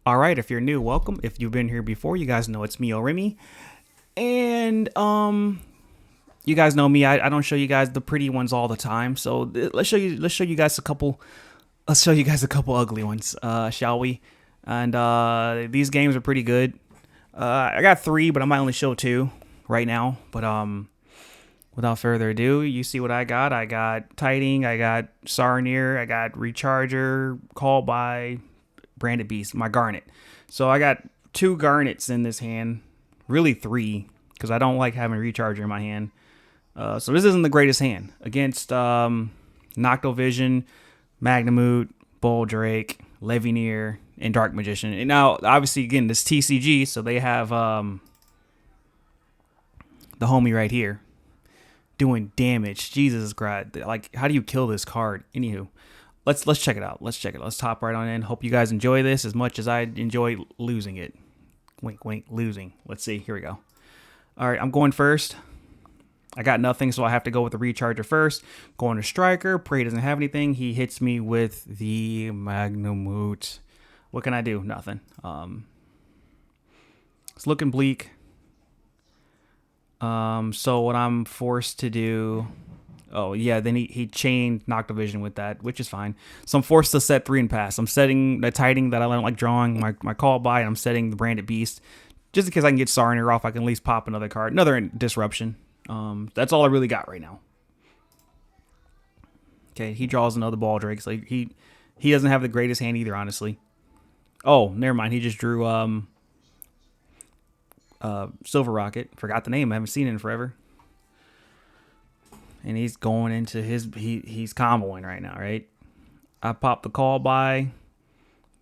All right, if you're new, welcome. If you've been here before, you guys know it's me, Remy. And you guys know me. I don't show you guys the pretty ones all the time. So let's show you guys a couple. Let's show you guys a couple ugly ones, shall we? And these games are pretty good. I got three, but I might only show two right now. But without further ado, you see what I got. I got Tiding, I got Sarnier, I got Recharger, Call by Branded Beast, my Garnet. So I got two Garnets in this hand, really three, because I don't like having Recharger in my hand. So this isn't the greatest hand against Noctovision, Magnamute, Boldrake, Levineer, and Dark Magician. And now, obviously, again, this TCG, so they have the homie right here doing damage. Jesus Christ! Like, how do you kill this card? Anywho, let's check it out. Let's check it. Let's hop right on in. Hope you guys enjoy this as much as I enjoy losing it. Wink, wink, losing. Let's see. Here we go. All right, I'm going first. I got nothing, so I have to go with the Recharger first. Going to Striker. Prey doesn't have anything. He hits me with the Magnamute. What can I do? Nothing. It's looking bleak. So what I'm forced to do... Oh, yeah, then he chained Noctovision with that, which is fine. So I'm forced to set 3 and pass. I'm setting the Tiding that I don't like drawing, my Call by, and I'm setting the Branded Beast. Just in case I can get Sarnier off, I can at least pop another card. Another Disruption. That's all I really got right now. Okay, he draws another Baldrake. So he doesn't have the greatest hand either, honestly. Oh, never mind. He just drew Silver Rocket. Forgot the name. I haven't seen it in forever. And he's going into his... He's comboing right now, right? I popped the Call by.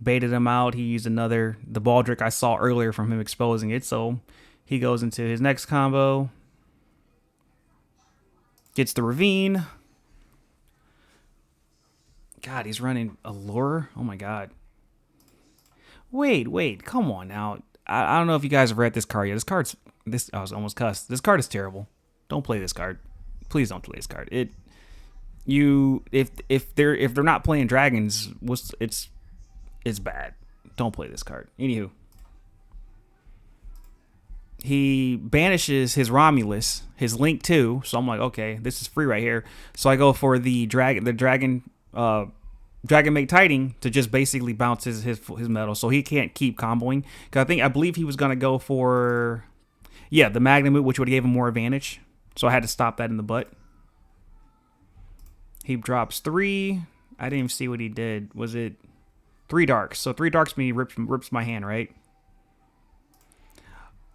Baited him out. He used the Baldrake I saw earlier from him exposing it. So he goes into his next combo. Gets the Ravine. God, he's running Allure. Oh my God. Wait. Come on now. I don't know if you guys have read this card yet. I was almost cussed. This card is terrible. Don't play this card. Please don't play this card. If they're not playing dragons, it's bad. Don't play this card. Anywho, he banishes his Romulus, his Link 2. So I'm like, okay, this is free right here. So I go for the dragon Mate Tiding to just basically bounce his metal, so he can't keep comboing. Cause I believe he was gonna go for the Magnamute, which would have gave him more advantage. So I had to stop that in the butt. He drops 3. I didn't even see what he did. Was it 3 darks? So 3 darks me rips my hand, right?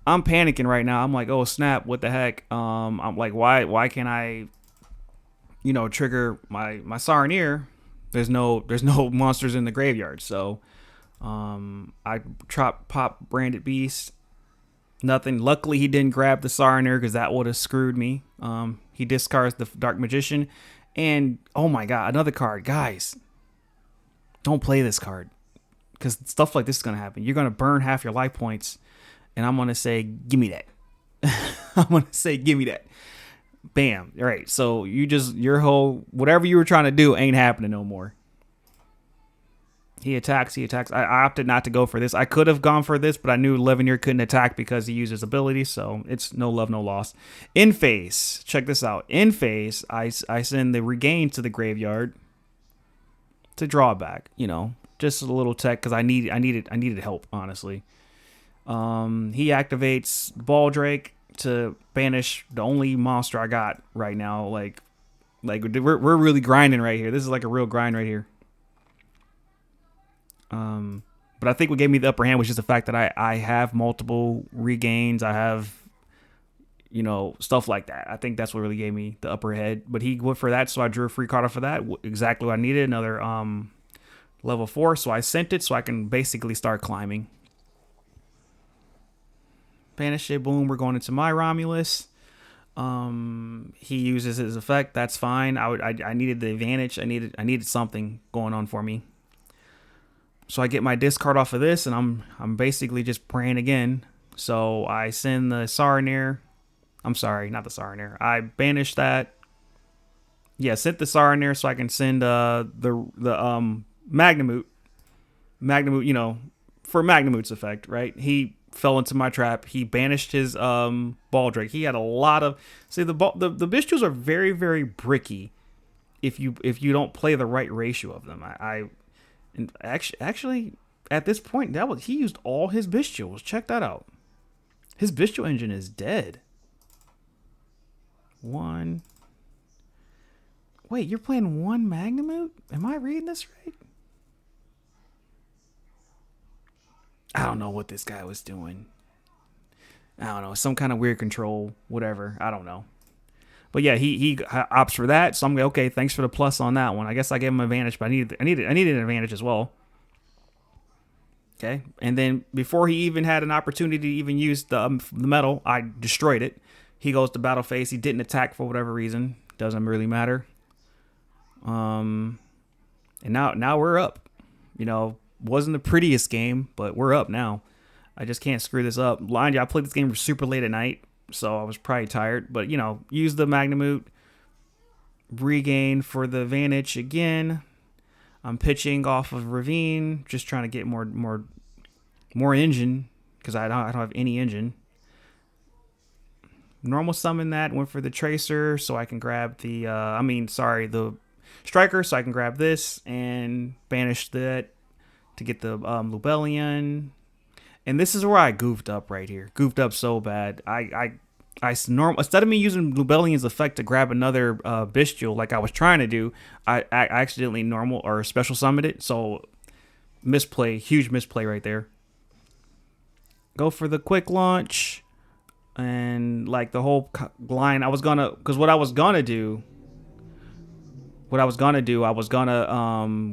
I'm panicking right now. I'm like, oh snap, what the heck? I'm like, why can't I, trigger my Sarnier? There's no monsters in the graveyard. So I pop Branded Beast. Nothing. Luckily, he didn't grab the Sarnier because that would have screwed me. He discards the Dark Magician. And, oh my God, another card. Guys, don't play this card. Because stuff like this is going to happen. You're going to burn half your life points. And I'm going to say, give me that. I'm going to say, give me that. Bam. All right. So your whole, whatever you were trying to do ain't happening no more. He attacks. I opted not to go for this. I could have gone for this, but I knew Levineer couldn't attack because he used his ability, so it's no love, no loss. In phase, check this out. In phase, I send the Regain to the graveyard to draw back. Just a little tech because I needed help, honestly. He activates Baldrake to banish the only monster I got right now. Like we're really grinding right here. This is like a real grind right here. But I think what gave me the upper hand was just the fact that I have multiple regains. I have, stuff like that. I think that's what really gave me the upper head. But he went for that, so I drew a free card off of that. Exactly what I needed. Another level 4. So I sent it so I can basically start climbing. Banish it. Boom. We're going into my Romulus. He uses his effect. That's fine. I needed the advantage. I needed something going on for me. So I get my discard off of this, and I'm basically just praying again. So I send the Sarnier. I'm sorry, not the Sarnier. I banish that. Yeah, sent the Sarnier so I can send the Magnamute, for Magnamut's effect, right? He fell into my trap. He banished his Baldrake. He had a lot of the Biscuits are very, very bricky if you don't play the right ratio of them. And actually at this point he used all his Biscuits. Check that out. His Biscuit engine is dead. One. Wait, you're playing one Magnamut? Am I reading this right? I don't know what this guy was doing. I don't know, some kind of weird control, whatever. I don't know. But yeah, he opts for that. So I'm like, okay, thanks for the plus on that one. I guess I gave him an advantage, but I needed an advantage as well. Okay, and then before he even had an opportunity to even use the metal, I destroyed it. He goes to battle phase. He didn't attack for whatever reason. Doesn't really matter. And now we're up. You know, wasn't the prettiest game, but we're up now. I just can't screw this up. Mind you, I played this game super late at night, so I was probably tired. But, you know, use the Magnamut, regain for the advantage again. I'm pitching off of Ravine, just trying to get more engine, because I don't have any engine. Normal summon that, went for the Tracer, so I can grab the, the Striker, so I can grab this and banish that to get the Lubellion. And this is where I goofed up right here. Goofed up so bad. Instead of me using Lubellion's effect to grab another Bestial like I was trying to do, I accidentally normal or special summoned it. So misplay, huge misplay right there. Go for the quick launch. And like the whole line, I was gonna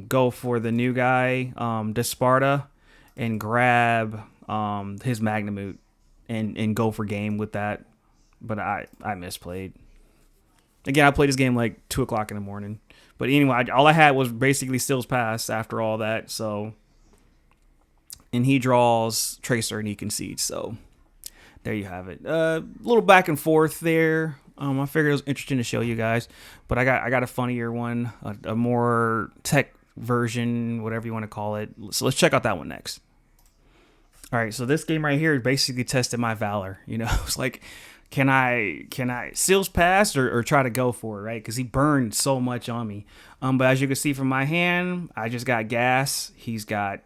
go for the new guy, Desparta, and grab his Magnamut and go for game with that. But I misplayed. Again, I played this game like 2 o'clock in the morning. But anyway, all I had was basically Steel's Pass after all that. So, and he draws Tracer and he concedes. So there you have it. A little back and forth there. I figured it was interesting to show you guys, but I got a funnier one, a more tech version, whatever you want to call it. So let's check out that one next. All right, so this game right here basically tested my valor. You know, it's like, can I Seals Pass or try to go for it, right? Because he burned so much on me. But as you can see from my hand, I just got gas. He's got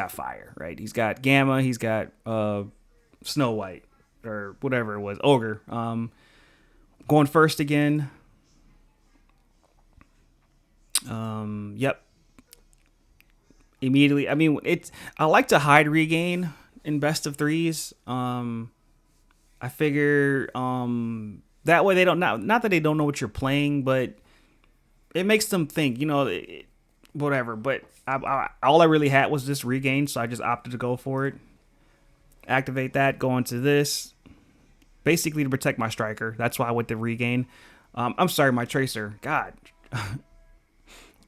fire, right? He's got Gamma. He's got Snow White. Or whatever it was, Ogre. Going first again. Yep. Immediately. I mean, I like to hide regain in best of threes. I figure that way they don't not that they don't know what you're playing, but it makes them think. You know, whatever. But all I really had was this regain, so I just opted to go for it. Activate that, go into this, basically to protect my Striker. That's why I went to regain. I'm sorry, my Tracer. God.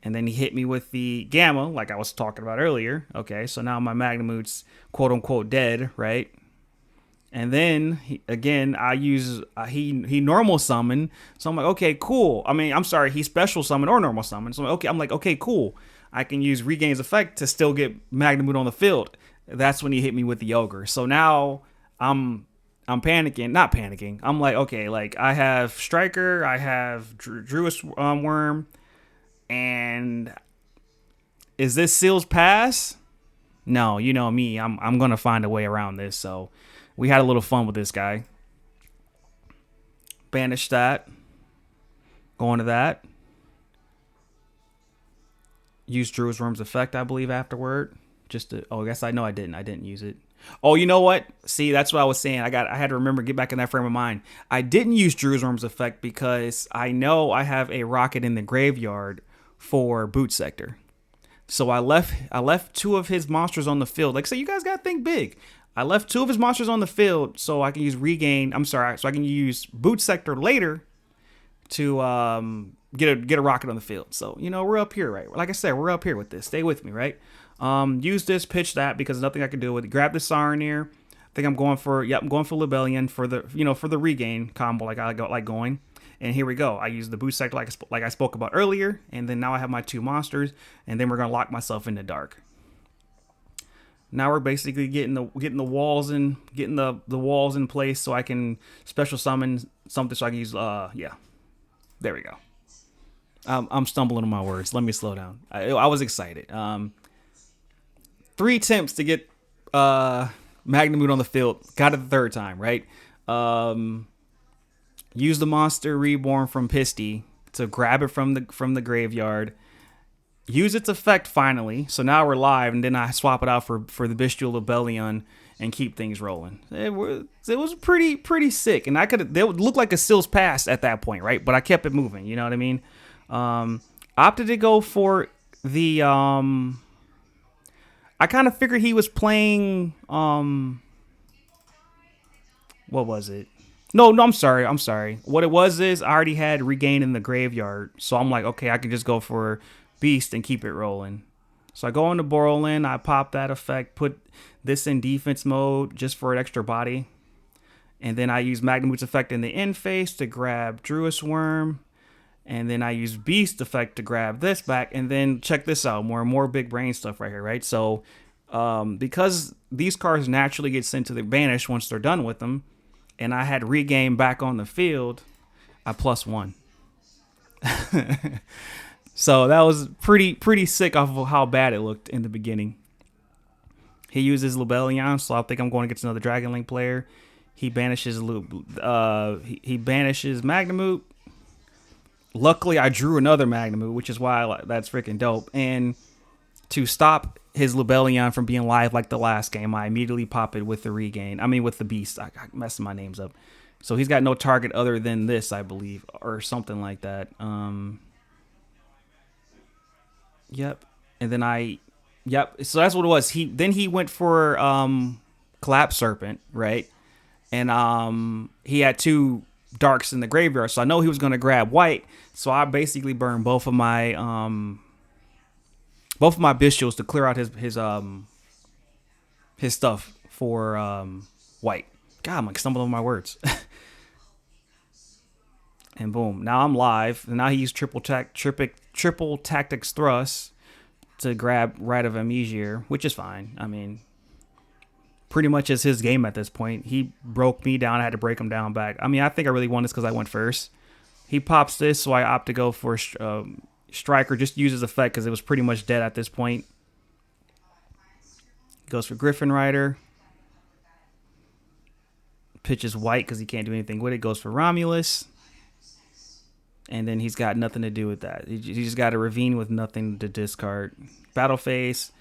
And then he hit me with the Gamma, like I was talking about earlier. Okay, so now my Magnamut's quote-unquote dead, right? And then, I use, he normal summon. So I'm like, okay, cool. I mean, I'm sorry, he special summon or normal summon. So I'm like, okay, cool. I can use regain's effect to still get Magnamut on the field. That's when he hit me with the Ogre. So now I'm panicking, not panicking. I'm like, okay, like I have Striker, I have Druid's Worm, and is this Seal's Pass? No, you know me. I'm gonna find a way around this. So we had a little fun with this guy. Banish that. Go into that. Use Druid's Worm's effect, I believe, afterward. I guess I didn't use it. Oh, you know what? See, that's what I was saying. I had to remember, get back in that frame of mind. I didn't use Druid's Worm's effect because I know I have a rocket in the graveyard for boot sector. So I left 2 of his monsters on the field. Like I said, you guys gotta think big. I left 2 of his monsters on the field so I can use regain. So I can use boot sector later to get a rocket on the field. So, you know, we're up here, right? Like I said, we're up here with this. Stay with me, right? Use this, pitch that, because there's nothing I can do with it. Grab the Saronir. I think I'm going for Lubellion for the regain combo like I like going. And here we go. I use the boost sector like I spoke about earlier, and then now I have my 2 monsters, and then we're gonna lock myself into dark. Now we're basically getting the walls in getting the walls in place so I can special summon something so I can use yeah. There we go. I'm stumbling on my words. Let me slow down. I was excited. 3 attempts to get Magnamute on the field. Got it the third time, right? Use the monster reborn from Pisty to grab it from the graveyard. Use its effect finally. So now we're live, and then I swap it out for the Bestial Rebellion and keep things rolling. It was pretty sick, and they would look like a Seals pass at that point, right? But I kept it moving. You know what I mean? Opted to go for the I kind of figured he was playing what was it? No, I'm sorry. What it was is I already had Regain in the graveyard, so I'm like, okay, I can just go for Beast and keep it rolling. So I go into Borrowland, I pop that effect, put this in defense mode just for an extra body, and then I use Magnamute's effect in the end phase to grab Druis Worm, and then I use Beast effect to grab this back, and then check this out, more big brain stuff right here, right? So because these cards naturally get sent to the banish once they're done with them, and I had Regain back on the field, I +1. So that was pretty sick off of how bad it looked in the beginning. He uses Lubellion, so I think I'm going against another Dragon Link player. He banishes he banishes Magnamute. Luckily, I drew another Magnamute, which is why that's freaking dope. And to stop his Lubellion from being live like the last game, I immediately pop it with the Regain. I mean, with the Beast. I messing my names up. So he's got no target other than this, I believe, or something like that. Yep. And then yep. So that's what it was. He went for Collapse Serpent, right? And he had 2 darks in the graveyard, so I know he was going to grab white. So I basically burned both of my Bestials to clear out his stuff for white. God, I'm like stumbling over my words. And boom, now I'm live. And now he used triple tactics thrust to grab Rite of Amnesia, which is fine. I mean, pretty much is his game at this point. He broke me down. I had to break him down back. I mean, I think I really won this because I went first. He pops this, so I opt to go for Striker. Just use his effect because it was pretty much dead at this point. Goes for Griffin Rider. Pitches white because he can't do anything with it. Goes for Romulus. And then he's got nothing to do with that. He just got a Ravine with nothing to discard. Battle phase.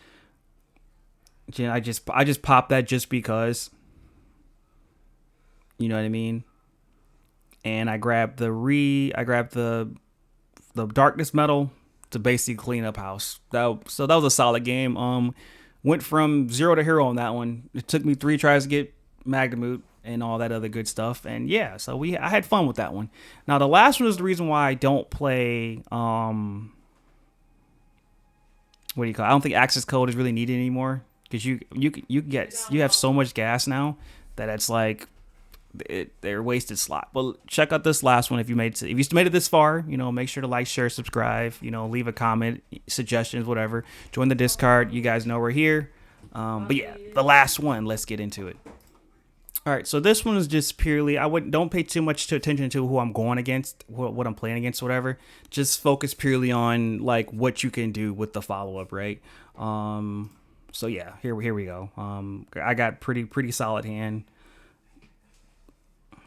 I just popped that just because. You know what I mean? And I grabbed the Darkness Metal to basically clean up house. So that was a solid game. Went from 0 to hero on that one. It took me 3 tries to get Magnamute and all that other good stuff. And yeah, so I had fun with that one. Now the last one is the reason why I don't play what do you call it? I don't think AccessCode is really needed anymore because you have so much gas now that it's like they're wasted slot. Well, check out this last one if you made it this far. Make sure to like, share, subscribe. Leave a comment, suggestions, whatever. Join the Discord. You guys know we're here. But yeah, the last one. Let's get into it. All right, so this one is just purely, don't pay too much attention to who I'm going against, what I'm playing against, whatever. Just focus purely on like what you can do with the follow up, right? So yeah, here we go. I got pretty solid hand.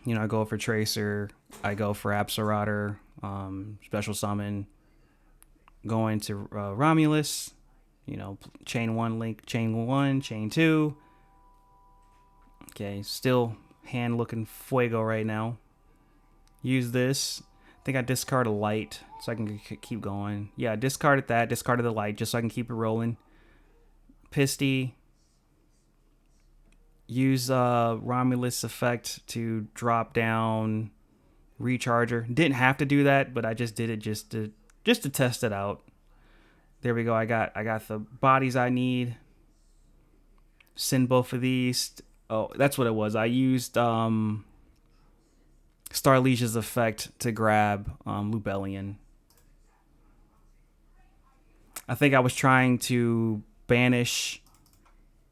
I go for Tracer, I go for Absolrotter, special summon, going to Romulus, chain 1 link, chain 1, chain 2. Okay, still hand looking fuego right now. Use this. I think I discard a light so I can keep going. Yeah, discarded that. Discarded the light just so I can keep it rolling. Pisty. Use Romulus effect to drop down Recharger. Didn't have to do that, but I just did it just to test it out. There we go. I got the bodies I need. Send both of these. Oh, that's what it was. I used Starlige's effect to grab Lubellion. I think I was trying to banish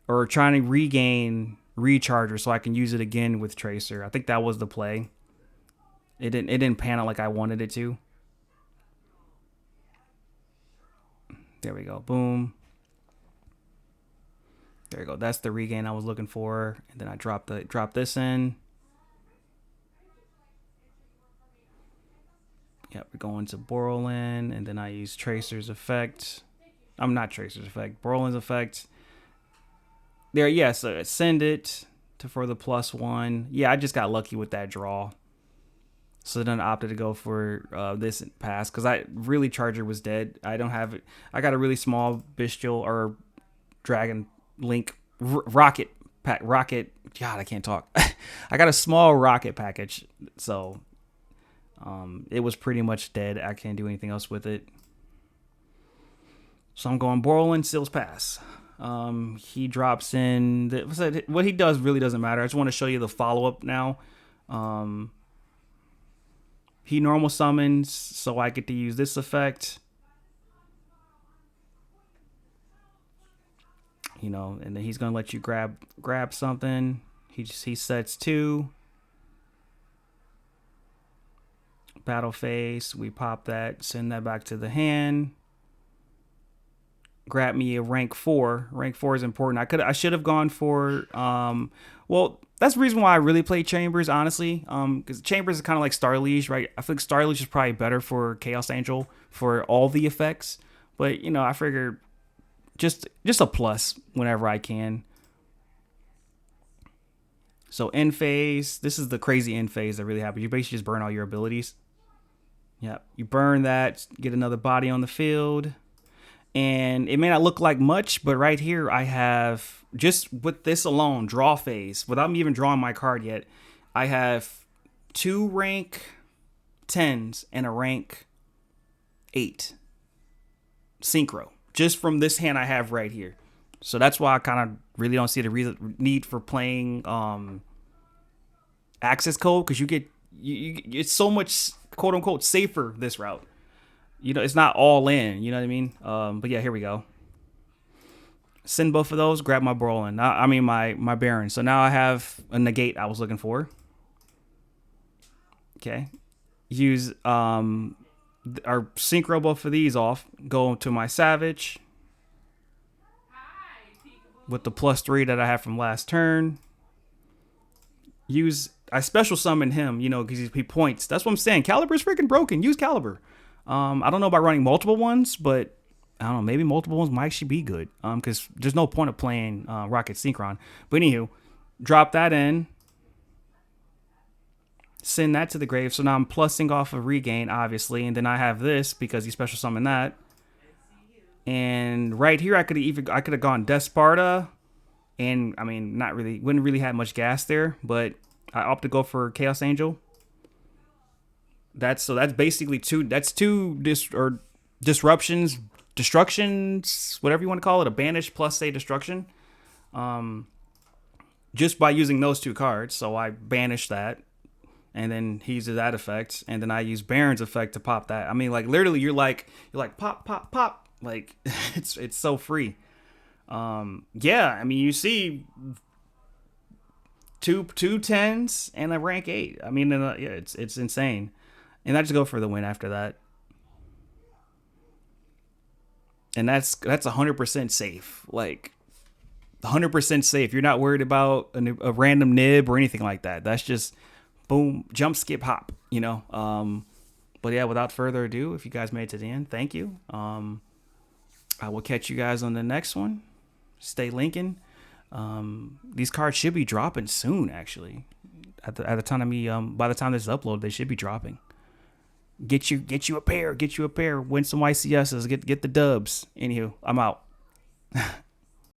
or trying to regain recharger so I can use it again with Tracer. I think that was the play. It didn't pan out like I wanted it to. There we go. Boom. There we go. That's the regain I was looking for. And then I drop this in. Yep, we're going to Borland, and then I use Tracer's effect. I'm not Tracer's effect. Borland's effect. There, yeah, so send it for the +1. Yeah, I just got lucky with that draw. So then I opted to go for this pass because I really Charger was dead. I don't have it. I got a really small Bestial or Dragon Link rocket pack. Rocket. God, I can't talk. I got a small rocket package, so it was pretty much dead. I can't do anything else with it. So I'm going Borland, Seals Pass. He drops in. What he does really doesn't matter. I just want to show you the follow up now. He normal summons, so I get to use this effect. You know, and then he's gonna let you grab something. He sets 2. Battle phase. We pop that, send that back to the hand. Grab me a rank 4. Rank 4 is important. I should have gone for well, that's the reason why I really play Chambers, honestly. Because Chambers is kind of like Starliege, right? I think Starliege is probably better for Chaos Angel for all the effects. But you know, I figured just a plus whenever I can. So end phase. This is the crazy end phase that really happens. You basically just burn all your abilities. Yep. You burn that, get another body on the field. And it may not look like much, but right here I have, just with this alone, draw phase, without me even drawing my card yet, I have 2 rank 10s and a rank 8 synchro, just from this hand I have right here. So that's why I kind of really don't see the need for playing access code, because you get it's so much quote unquote safer this route. You know, it's not all in, you know what I mean? But yeah, here we go. Send both of those, grab my Borland. I mean, my Baron. So now I have a negate I was looking for. Okay. Use, our synchro both of these off. Go to my Savage. With the +3 that I have from last turn. I special summon him, you know, because he points. That's what I'm saying. Calibur's freaking broken. Use Caliber. I don't know about running multiple ones, but I don't know. Maybe multiple ones might actually be good. Because there's no point of playing Rocket Synchron. But anywho, drop that in. Send that to the grave. So now I'm plussing off of regain, obviously, and then I have this because he special summoned that. And right here, I could have gone Desparta, and I mean, not really, wouldn't really have much gas there, but I opted to go for Chaos Angel. That's basically two disruptions, destructions, whatever you want to call it, a banish plus a destruction. Just by using those 2 cards. So I banish that, and then he uses that effect, and then I use Baron's effect to pop that. I mean, like literally, you're like pop, pop, pop. Like it's so free. Yeah, I mean, you see two 10s and a rank 8. I mean, yeah, it's insane. And I just go for the win after that. And that's 100% safe. Like 100% safe. You're not worried about a random nib or anything like that. That's just boom, jump, skip, hop, you know. But yeah, without further ado, if you guys made it to the end, thank you. I will catch you guys on the next one. Stay linking. These cards should be dropping soon, actually. At the time of me, by the time this is uploaded, they should be dropping. Get you a pair. Win some YCSs. Get the dubs. Anywho, I'm out.